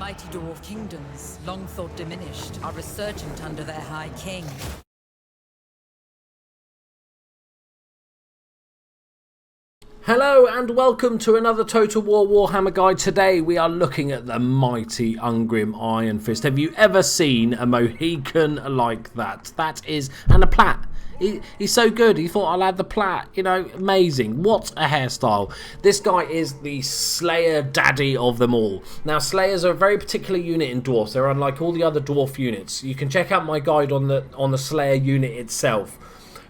mighty dwarf kingdoms, long thought diminished, are resurgent under their high king. Hello and welcome to another Total War Warhammer guide. Today we are looking at the mighty Ungrim Ironfist. Have you ever seen a Mohican like that? And a plait. He's so good. He thought I'll add the plait. You know, amazing. What a hairstyle. This guy is the Slayer daddy of them all. Now, Slayers are a very particular unit in Dwarfs. They're unlike all the other Dwarf units. You can check out my guide on the Slayer unit itself.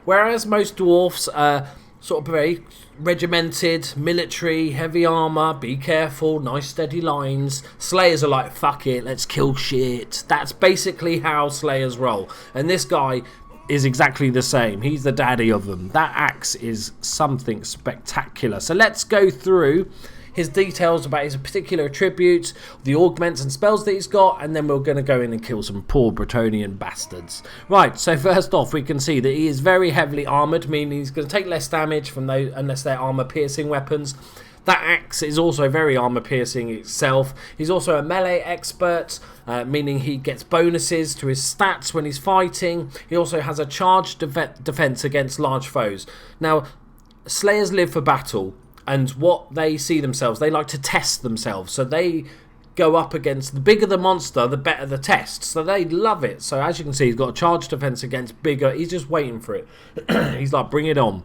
Whereas most Dwarfs are sort of very regimented, military, heavy armour, be careful, nice steady lines. Slayers are like, fuck it, let's kill shit. That's basically how Slayers roll. And this guy is exactly the same. He's the daddy of them. That axe is something spectacular. So let's go through his details about his particular attributes, the augments and spells that he's got, and then we're going to go in and kill some poor Bretonnian bastards. Right, so first off, we can see that he is very heavily armoured, meaning he's going to take less damage from those unless they're armour-piercing weapons. That axe is also very armour-piercing itself. He's also a melee expert, meaning he gets bonuses to his stats when he's fighting. He also has a charged defence against large foes. Now, Slayers live for battle. And what they see themselves, they like to test themselves. So they go up against, the bigger the monster, the better the test. So they love it. So as you can see, he's got a charge defense against bigger. He's just waiting for it. He's like, bring it on.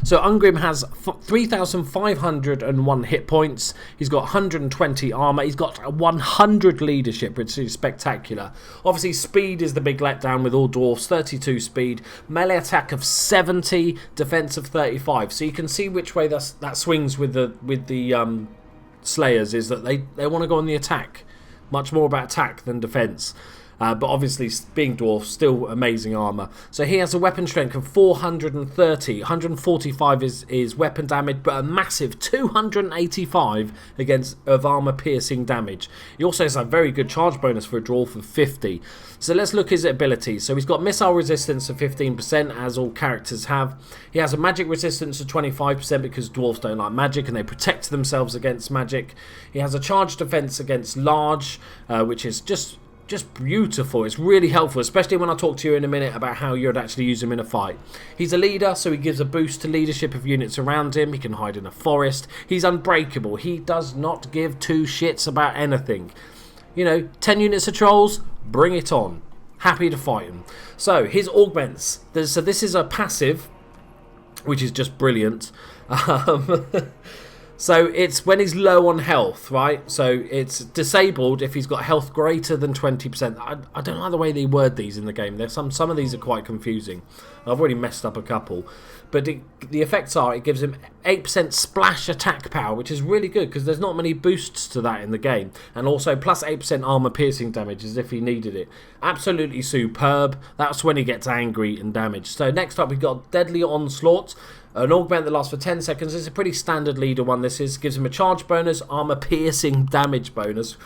So Ungrim has 3,501 hit points. He's got 120 armor. He's got 100 leadership, which is spectacular. Obviously, speed is the big letdown with all dwarfs. 32 speed, melee attack of 70, defense of 35. So you can see which way that swings with the Slayers, is that they want to go on the attack. Much more about attack than defense. But obviously, being dwarf, still amazing armor. So he has a weapon strength of 430. 145 is weapon damage, but a massive 285 of armor piercing damage. He also has a very good charge bonus for a dwarf of 50. So let's look at his abilities. So he's got missile resistance of 15%, as all characters have. He has a magic resistance of 25% because dwarves don't like magic and they protect themselves against magic. He has a charge defense against large, which is just beautiful. It's really helpful, especially when I talk to you in a minute about how you'd actually use him in a fight. He's a leader, so he gives a boost to leadership of units around him. He can hide in a forest. He's unbreakable. He does not give two shits about anything. You know, 10 units of trolls, bring it on. Happy to fight him. So his augments. So this is a passive, which is just brilliant. So it's when he's low on health, right? So it's disabled if he's got health greater than 20%. I don't like the way they word these in the game. There's some of these are quite confusing. I've already messed up a couple. But the effects are, it gives him 8% splash attack power, which is really good because there's not many boosts to that in the game. And also plus 8% armor piercing damage as if he needed it. Absolutely superb. That's when he gets angry and damaged. So next up we've got Deadly Onslaught. An augment that lasts for 10 seconds. It's a pretty standard leader one. This gives him a charge bonus, armor piercing damage bonus,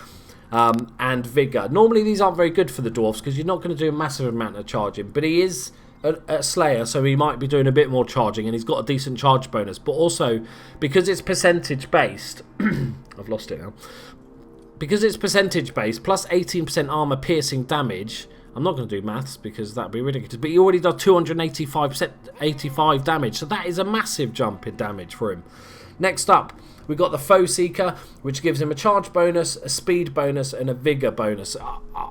and vigor. Normally these aren't very good for the dwarfs because you're not going to do a massive amount of charging. But he is a Slayer, so he might be doing a bit more charging, and he's got a decent charge bonus. But also, because it's percentage based, I've lost it now. Because it's percentage based, plus 18% armor piercing damage. I'm not going to do maths because that'd be ridiculous. But he already does 285 damage. So that is a massive jump in damage for him. Next up, we've got the Foe Seeker, which gives him a charge bonus, a speed bonus, and a vigor bonus.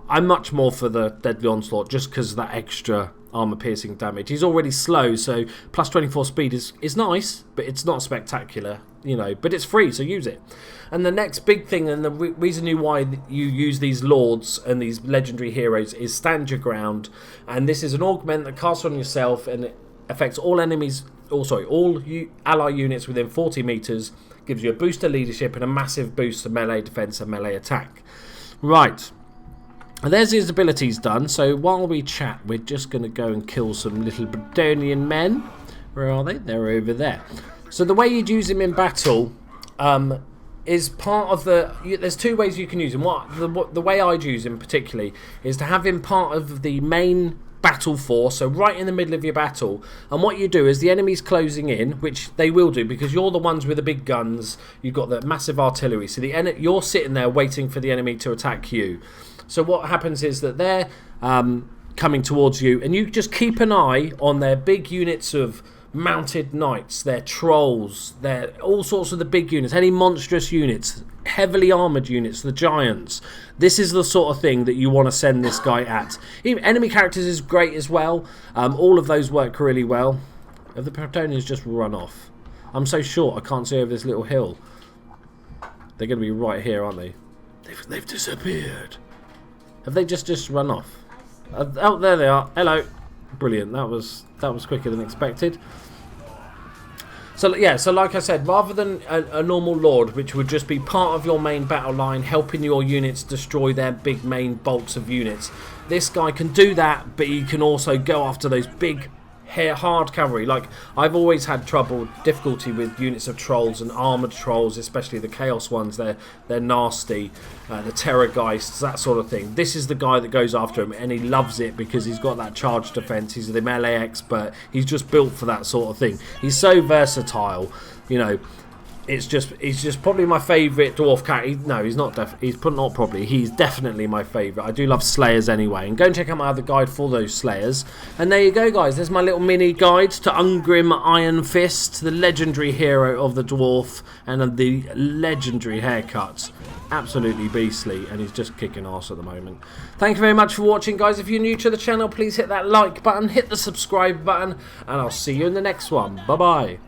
I'm much more for the Deadly Onslaught just because of that extra armor piercing damage. He's already slow, so plus 24 speed is nice, but it's not spectacular, you know, but it's free, so use it. And the next big thing, and the reason why you use these lords and these legendary heroes, is Stand Your Ground. And this is an augment that casts on yourself and it affects all enemies, all ally units within 40 meters, gives you a boost to leadership and a massive boost to melee defense and melee attack. Right. And there's his abilities done. So while we chat, we're just going to go and kill some little Bretonnian men. Where are they? They're over there. So the way you'd use him in battle is part of the... There's two ways you can use him. The way I'd use him particularly is to have him part of the main battle force, so right in the middle of your battle. And what you do is the enemy's closing in, which they will do because you're the ones with the big guns. You've got the massive artillery, so you're sitting there waiting for the enemy to attack you. So what happens is that they're coming towards you, and you just keep an eye on their big units of mounted knights, their trolls, their all sorts of the big units, any monstrous units, heavily armoured units, the giants. This is the sort of thing that you want to send this guy at. Even enemy characters is great as well. All of those work really well. Have the Bretonnians just run off? I'm so short I can't see over this little hill. They're going to be right here, aren't they? They've disappeared. Have they just run off? Oh, there they are. Hello. Brilliant. That was quicker than expected. So yeah, so like I said, rather than a normal lord, which would just be part of your main battle line, helping your units destroy their big main bolts of units, this guy can do that, but he can also go after those big hard cavalry. Like, I've always had difficulty with units of trolls and armoured trolls, especially the chaos ones. They're nasty, the terrorgeists, that sort of thing. This is the guy that goes after him, and he loves it because he's got that charge defence. He's the melee expert. He's just built for that sort of thing. He's so versatile, you know. He's just probably my favourite dwarf character. No, he's not. Not probably. He's definitely my favourite. I do love Slayers anyway. And go and check out my other guide for those Slayers. And there you go, guys. There's my little mini guide to Ungrim Ironfist, the legendary hero of the dwarf, and the legendary haircut. Absolutely beastly, and he's just kicking ass at the moment. Thank you very much for watching, guys. If you're new to the channel, please hit that like button, hit the subscribe button, and I'll see you in the next one. Bye bye.